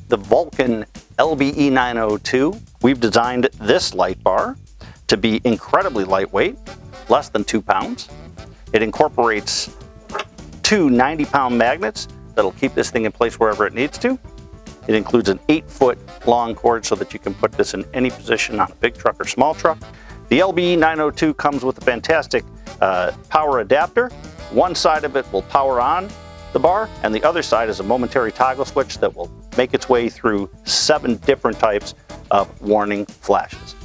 the VULCAN LBE 902. We've designed this light bar to be incredibly lightweight, less than 2 pounds. It incorporates two 90-pound magnets that'll keep this thing in place wherever it needs to. It includes an 8-foot long cord so that you can put this in any position on a big truck or small truck. The LBE 902 comes with a fantastic power adapter. One side of it will power on the bar, and the other side is a momentary toggle switch that will make its way through 7 different types of warning flashes.